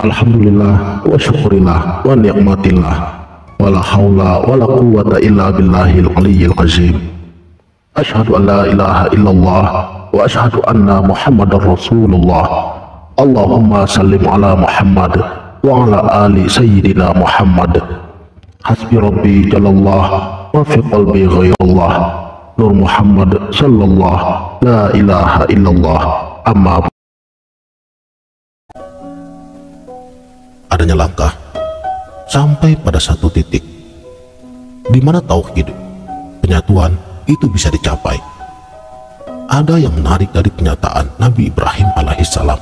Alhamdulillah wa syukurillah wa ni'matillah wa la hawla wa la quwwata illa billahil aliyyil azim. Asyhadu an la ilaha illallah wa asyhadu anna Muhammadar Rasulullah. Allahumma sallim ala Muhammad wa ala ali sayyidina Muhammad. Hasbi rabbi jalallah wa fi qalbi ghairullah. Nur Muhammad sallallahu la ilaha illallah. Amma adanya langkah sampai pada satu titik di mana tauhid, penyatuan itu bisa dicapai. Ada yang menarik dari pernyataan Nabi Ibrahim alaihissalam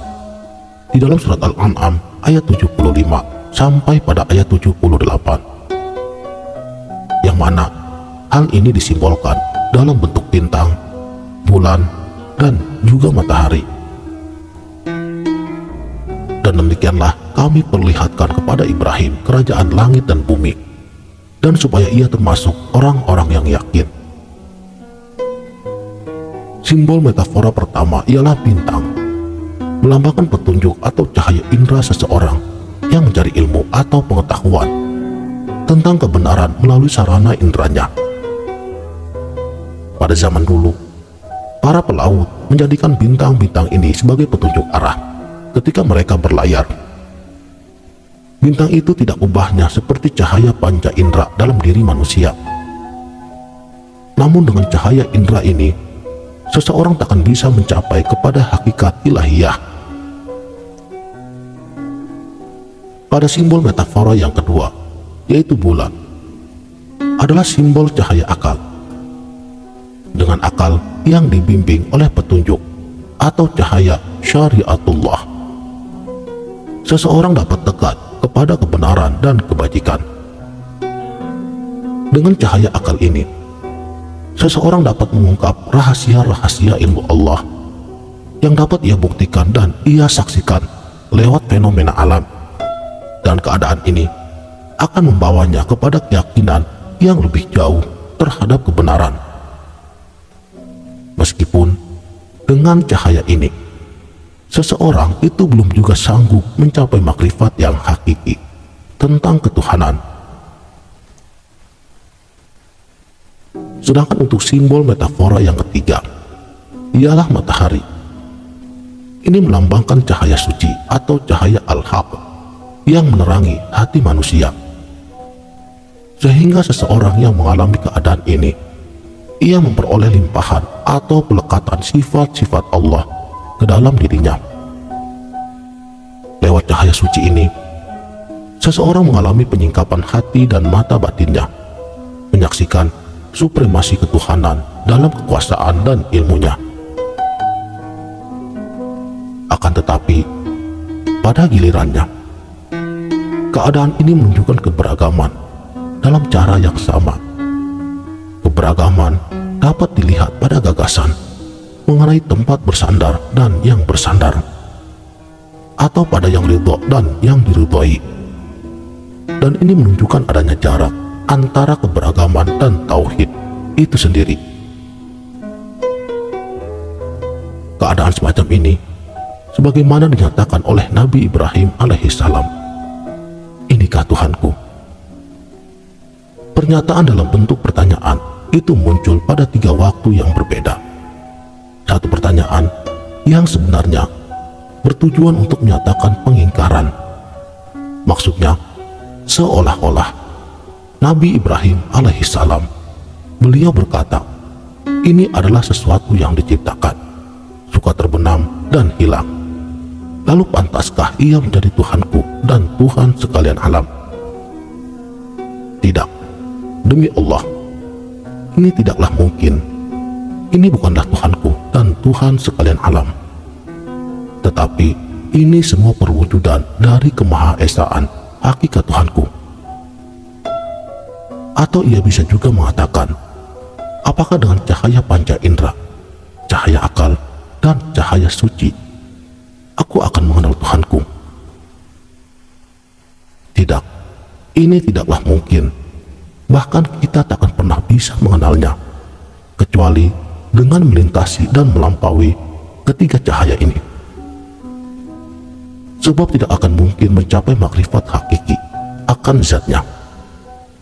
di dalam surat Al-An'am ayat 75 sampai pada ayat 78, yang mana hal ini disimbolkan dalam bentuk bintang, bulan, dan juga matahari. Dan demikianlah kami perlihatkan kepada Ibrahim kerajaan langit dan bumi, dan supaya ia termasuk orang-orang yang yakin. Simbol metafora pertama ialah bintang, melambangkan petunjuk atau cahaya indera seseorang yang mencari ilmu atau pengetahuan tentang kebenaran melalui sarana inderanya. Pada zaman dulu, para pelaut menjadikan bintang-bintang ini sebagai petunjuk arah ketika mereka berlayar. Bintang itu tidak ubahnya seperti cahaya panca indera dalam diri manusia. Namun dengan cahaya indera ini, seseorang takkan bisa mencapai kepada hakikat ilahiyah. Pada simbol metafora yang kedua, yaitu bulan, adalah simbol cahaya akal. Dengan akal yang dibimbing oleh petunjuk atau cahaya syariatullah, seseorang dapat dekat kepada kebenaran dan kebajikan. Dengan cahaya akal ini, seseorang dapat mengungkap rahasia-rahasia ilmu Allah yang dapat ia buktikan dan ia saksikan lewat fenomena alam, dan keadaan ini akan membawanya kepada keyakinan yang lebih jauh terhadap kebenaran. Meskipun dengan cahaya ini, seseorang itu belum juga sanggup mencapai makrifat yang hakiki tentang ketuhanan. Sedangkan untuk simbol metafora yang ketiga ialah matahari. Ini melambangkan cahaya suci atau cahaya al-haq yang menerangi hati manusia, sehingga seseorang yang mengalami keadaan ini, ia memperoleh limpahan atau pelekatan sifat-sifat Allah ke dalam dirinya. Lewat cahaya suci ini, seseorang mengalami penyingkapan hati dan mata batinnya, menyaksikan supremasi ketuhanan dalam kekuasaan dan ilmunya. Akan tetapi, pada gilirannya, keadaan ini menunjukkan keberagaman dalam cara yang sama. Keberagaman dapat dilihat pada gagasan mengenai tempat bersandar dan yang bersandar, atau pada yang ridho dan yang diridhoi. Dan ini menunjukkan adanya jarak antara keberagaman dan tauhid itu sendiri. Keadaan semacam ini sebagaimana dinyatakan oleh Nabi Ibrahim alaihissalam, "Inikah Tuhanku?" Pernyataan dalam bentuk pertanyaan itu muncul pada 3 waktu yang berbeda. Satu pertanyaan yang sebenarnya bertujuan untuk menyatakan pengingkaran. Maksudnya, seolah-olah Nabi Ibrahim alaihissalam, beliau berkata, ini adalah sesuatu yang diciptakan, suka terbenam dan hilang. Lalu pantaskah ia menjadi Tuhanku dan Tuhan sekalian alam? Tidak, demi Allah, ini tidaklah mungkin. Ini bukanlah Tuhanku dan Tuhan sekalian alam, tetapi ini semua perwujudan dari kemahaesaan hakikat Tuhanku. Atau ia bisa juga mengatakan, apakah dengan cahaya panca indera, cahaya akal, dan cahaya suci, aku akan mengenal Tuhanku? Tidak, ini tidaklah mungkin. Bahkan kita tak akan pernah bisa mengenalnya, kecuali dengan melintasi dan melampaui ketiga cahaya ini. sebab tidak akan mungkin mencapai makrifat hakiki akan zatnya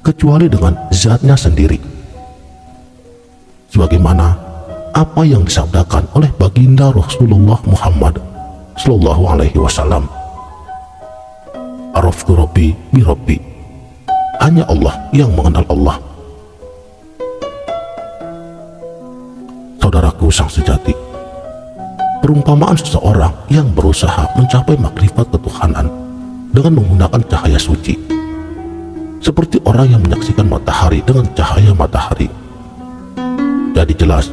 kecuali dengan zatnya sendiri, sebagaimana apa yang disabdakan oleh baginda Rasulullah Muhammad Sallallahu Alaihi Wasallam, Araftu Rabbi bi Rabbi, hanya Allah yang mengenal Allah. Saudaraku sang sejati, perumpamaan seseorang yang berusaha mencapai makrifat ketuhanan dengan menggunakan cahaya suci, seperti orang yang menyaksikan matahari dengan cahaya matahari. Jadi jelas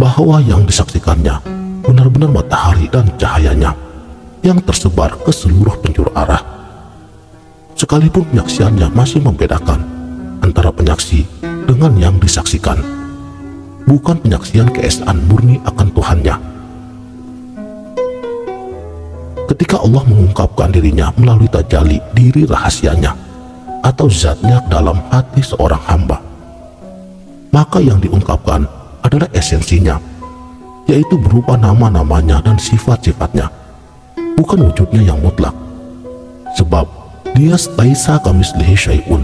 bahwa yang disaksikannya benar-benar matahari dan cahayanya yang tersebar ke seluruh penjuru arah. Sekalipun penyaksiannya masih membedakan antara penyaksi dengan yang disaksikan, bukan penyaksian keesaan murni akan Tuhannya. Ketika Allah mengungkapkan dirinya melalui tajalli diri rahasianya atau zatnya dalam hati seorang hamba, maka yang diungkapkan adalah esensinya, yaitu berupa nama-namanya dan sifat-sifatnya, bukan wujudnya yang mutlak, sebab dia laisa kamitslihi syai'un.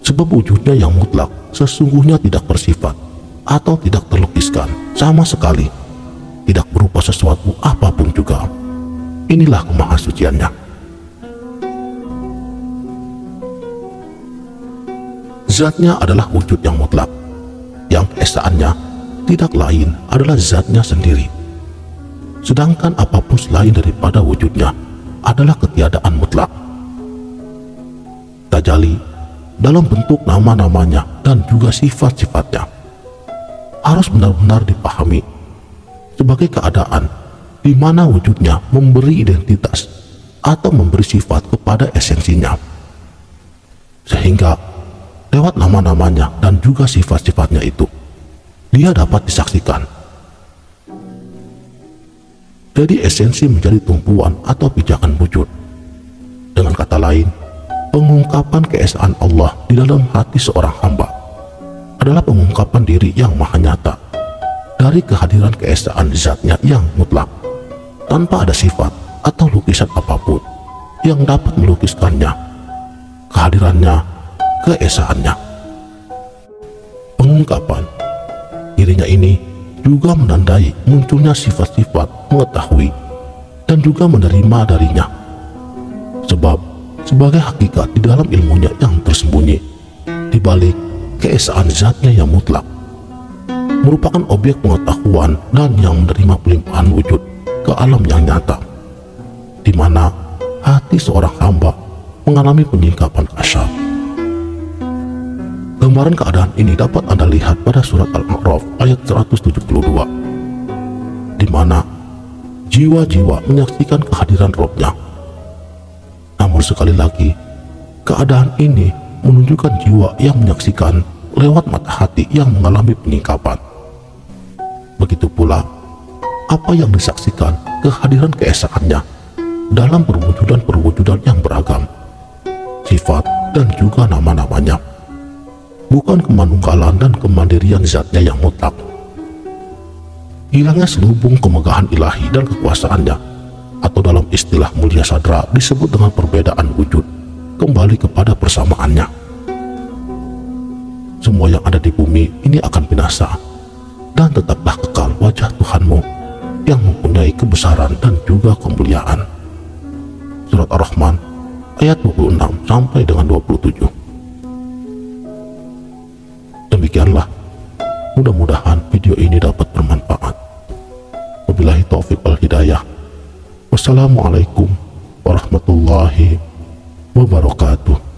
Sebab wujudnya yang mutlak sesungguhnya tidak bersifat atau tidak terlukiskan sama sekali, tidak berupa sesuatu apapun juga. Inilah kemahasuciannya. Zatnya adalah wujud yang mutlak, yang keesaannya tidak lain adalah zatnya sendiri. Sedangkan apapun selain daripada wujudnya adalah ketiadaan mutlak. Tajalli dalam bentuk nama-namanya dan juga sifat-sifatnya harus benar-benar dipahami sebagai keadaan di mana wujudnya memberi identitas atau memberi sifat kepada esensinya, sehingga lewat nama-namanya dan juga sifat-sifatnya itu dia dapat disaksikan. Jadi esensi menjadi tumpuan atau pijakan wujud. Dengan kata lain, pengungkapan keesaan Allah di dalam hati seorang hamba adalah pengungkapan diri yang maha nyata dari kehadiran keesaan zatnya yang mutlak, tanpa ada sifat atau lukisan apapun yang dapat melukiskannya, kehadirannya, keesaannya. Pengungkapan dirinya ini juga menandai munculnya sifat-sifat mengetahui dan juga menerima darinya, sebab sebagai hakikat di dalam ilmunya yang tersembunyi di balik keesaan zatnya yang mutlak, merupakan objek pengetahuan dan yang menerima pelimpahan wujud ke alam yang nyata, di mana hati seorang hamba mengalami penyingkapan kasyaf. Gambaran keadaan ini dapat Anda lihat pada surat Al-A'raf ayat 172, di mana jiwa-jiwa menyaksikan kehadiran Robnya. Namun sekali lagi, keadaan ini menunjukkan jiwa yang menyaksikan lewat mata hati yang mengalami penyingkapan. Begitu pula, apa yang disaksikan kehadiran keesaannya dalam perwujudan-perwujudan yang beragam, sifat dan juga nama-namanya, bukan kemanunggalan dan kemandirian zatnya yang mutlak. Hilangnya selubung kemegahan ilahi dan kekuasaannya, atau dalam istilah mulia sadra disebut dengan perbedaan wujud, kembali kepada persamaannya. Semua yang ada di bumi ini akan binasa, dan tetaplah kekal wajah Tuhanmu yang mempunyai kebesaran dan juga kemuliaan. Surat Ar-Rahman ayat 26 sampai dengan 27. Demikianlah, mudah-mudahan video ini dapat bermanfaat. Wabillahi taufiq wal hidayah. Wassalamualaikum warahmatullahi wabarakatuh.